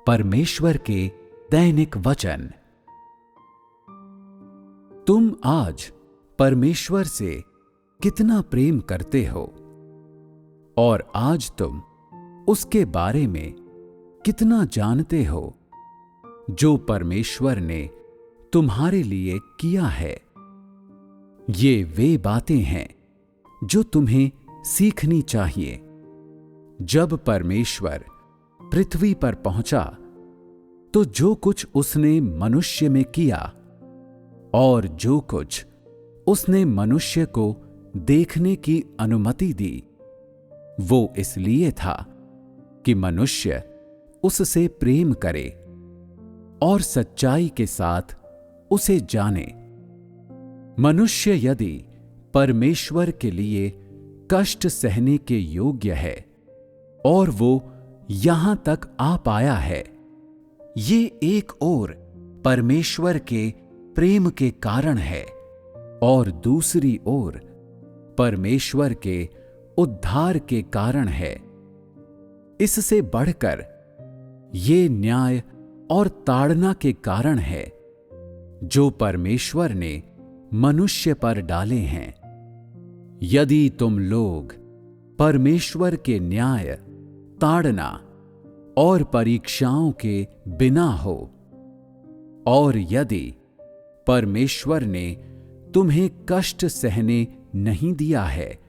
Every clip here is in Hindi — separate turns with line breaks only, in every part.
परमेश्वर के दैनिक वचन। तुम आज परमेश्वर से कितना प्रेम करते हो और आज तुम उसके बारे में कितना जानते हो जो परमेश्वर ने तुम्हारे लिए किया है। ये वे बातें हैं जो तुम्हें सीखनी चाहिए। जब परमेश्वर पृथ्वी पर पहुंचा तो जो कुछ उसने मनुष्य में किया और जो कुछ उसने मनुष्य को देखने की अनुमति दी, वो इसलिए था कि मनुष्य उससे प्रेम करे और सच्चाई के साथ उसे जाने। मनुष्य यदि परमेश्वर के लिए कष्ट सहने के योग्य है और वो यहां तक आ पाया है, ये एक ओर परमेश्वर के प्रेम के कारण है और दूसरी ओर परमेश्वर के उद्धार के कारण है। इससे बढ़कर ये न्याय और ताड़ना के कारण है जो परमेश्वर ने मनुष्य पर डाले हैं। यदि तुम लोग परमेश्वर के न्याय, ताड़ना और परीक्षाओं के बिना हो और यदि परमेश्वर ने तुम्हें कष्ट सहने नहीं दिया है,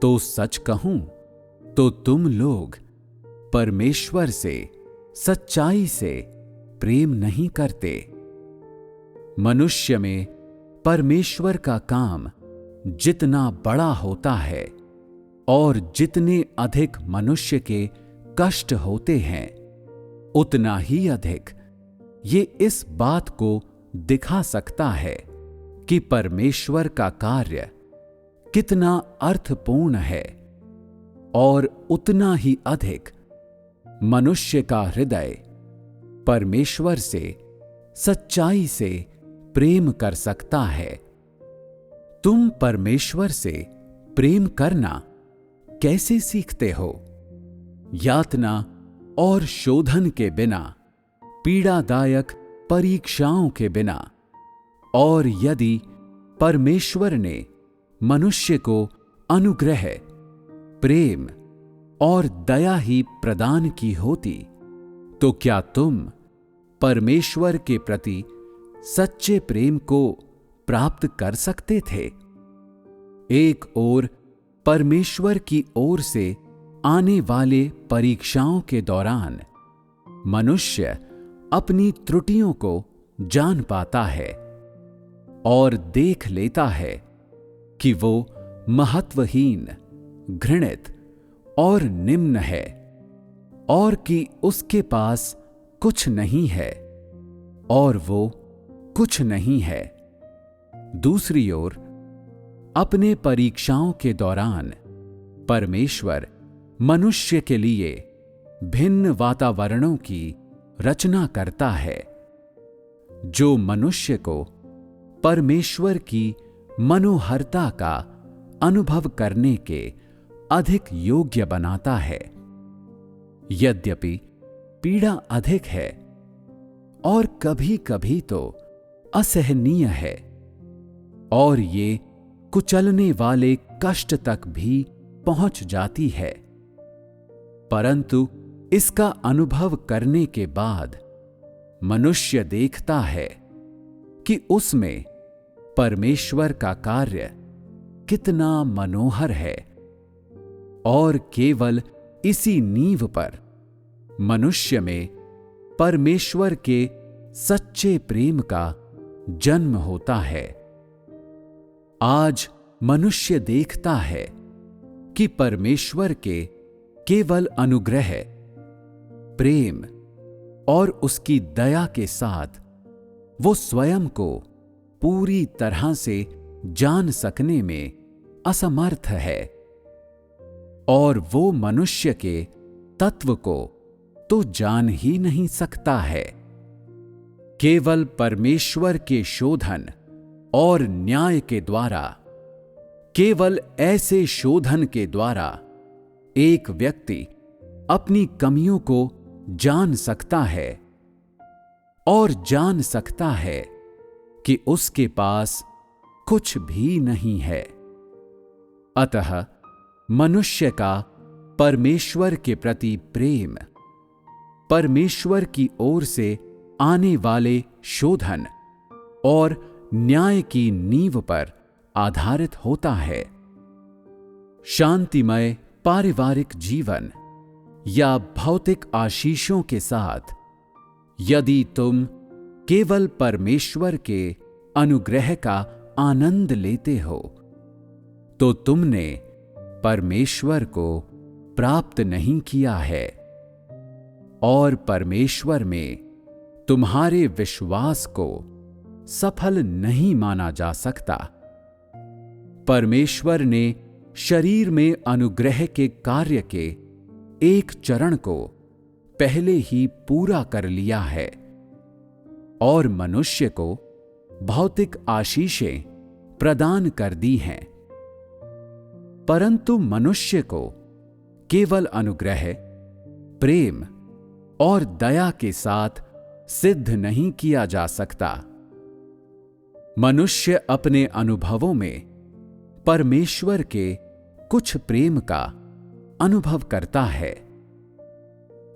तो सच कहूं तो तुम लोग परमेश्वर से सच्चाई से प्रेम नहीं करते। मनुष्य में परमेश्वर का काम जितना बड़ा होता है और जितने अधिक मनुष्य के कष्ट होते हैं, उतना ही अधिक ये इस बात को दिखा सकता है कि परमेश्वर का कार्य कितना अर्थपूर्ण है और उतना ही अधिक मनुष्य का हृदय परमेश्वर से सच्चाई से प्रेम कर सकता है। तुम परमेश्वर से प्रेम करना कैसे सीखते हो? यातना और शोधन के बिना, पीड़ादायक परीक्षाओं के बिना। और यदि परमेश्वर ने मनुष्य को अनुग्रह, प्रेम और दया ही प्रदान की होती, तो क्या तुम परमेश्वर के प्रति सच्चे प्रेम को प्राप्त कर सकते थे? एक ओर परमेश्वर की ओर से आने वाले परीक्षाओं के दौरान मनुष्य अपनी त्रुटियों को जान पाता है और देख लेता है कि वो महत्वहीन, घृणित और निम्न है और कि उसके पास कुछ नहीं है और वो कुछ नहीं है। दूसरी ओर अपने परीक्षाओं के दौरान परमेश्वर मनुष्य के लिए भिन्न वातावरणों की रचना करता है जो मनुष्य को परमेश्वर की मनोहरता का अनुभव करने के अधिक योग्य बनाता है। यद्यपि पीड़ा अधिक है और कभी-कभी तो असहनीय है और ये कुचलने वाले कष्ट तक भी पहुंच जाती है, परंतु इसका अनुभव करने के बाद मनुष्य देखता है कि उसमें परमेश्वर का कार्य कितना मनोहर है और केवल इसी नींव पर मनुष्य में परमेश्वर के सच्चे प्रेम का जन्म होता है। आज मनुष्य देखता है कि परमेश्वर के केवल अनुग्रह, प्रेम और उसकी दया के साथ वो स्वयं को पूरी तरह से जान सकने में असमर्थ है और वो मनुष्य के तत्व को तो जान ही नहीं सकता है। केवल परमेश्वर के शोधन और न्याय के द्वारा, केवल ऐसे शोधन के द्वारा एक व्यक्ति अपनी कमियों को जान सकता है और जान सकता है कि उसके पास कुछ भी नहीं है। अतः मनुष्य का परमेश्वर के प्रति प्रेम परमेश्वर की ओर से आने वाले शोधन और न्याय की नींव पर आधारित होता है। शांतिमय पारिवारिक जीवन या भौतिक आशीषों के साथ यदि तुम केवल परमेश्वर के अनुग्रह का आनंद लेते हो, तो तुमने परमेश्वर को प्राप्त नहीं किया है और परमेश्वर में तुम्हारे विश्वास को सफल नहीं माना जा सकता। परमेश्वर ने शरीर में अनुग्रह के कार्य के एक चरण को पहले ही पूरा कर लिया है और मनुष्य को भौतिक आशीषें प्रदान कर दी हैं, परंतु मनुष्य को केवल अनुग्रह, प्रेम और दया के साथ सिद्ध नहीं किया जा सकता। मनुष्य अपने अनुभवों में परमेश्वर के कुछ प्रेम का अनुभव करता है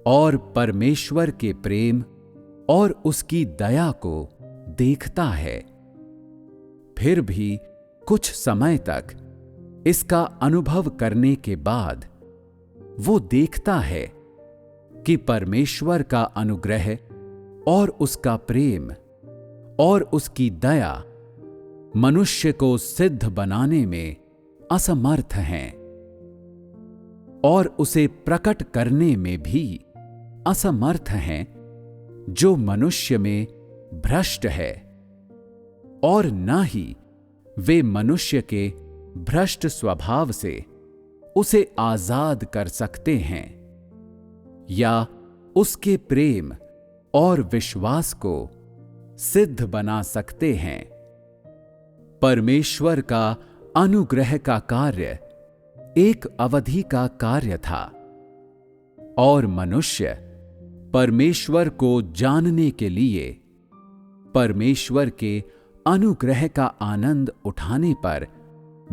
और परमेश्वर के प्रेम और उसकी दया को देखता है। फिर भी कुछ समय तक इसका अनुभव करने के बाद वो देखता है कि परमेश्वर का अनुग्रह और उसका प्रेम और उसकी दया मनुष्य को सिद्ध बनाने में असमर्थ हैं और उसे प्रकट करने में भी असमर्थ हैं, जो मनुष्य में भ्रष्ट है, और न ही वे मनुष्य के भ्रष्ट स्वभाव से उसे आजाद कर सकते हैं या उसके प्रेम और विश्वास को सिद्ध बना सकते हैं। परमेश्वर का अनुग्रह का कार्य एक अवधि का कार्य था और मनुष्य परमेश्वर को जानने के लिए परमेश्वर के अनुग्रह का आनंद उठाने पर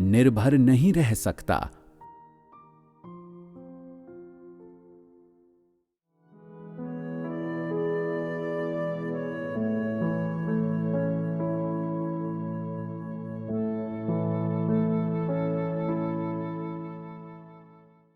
निर्भर नहीं रह सकता।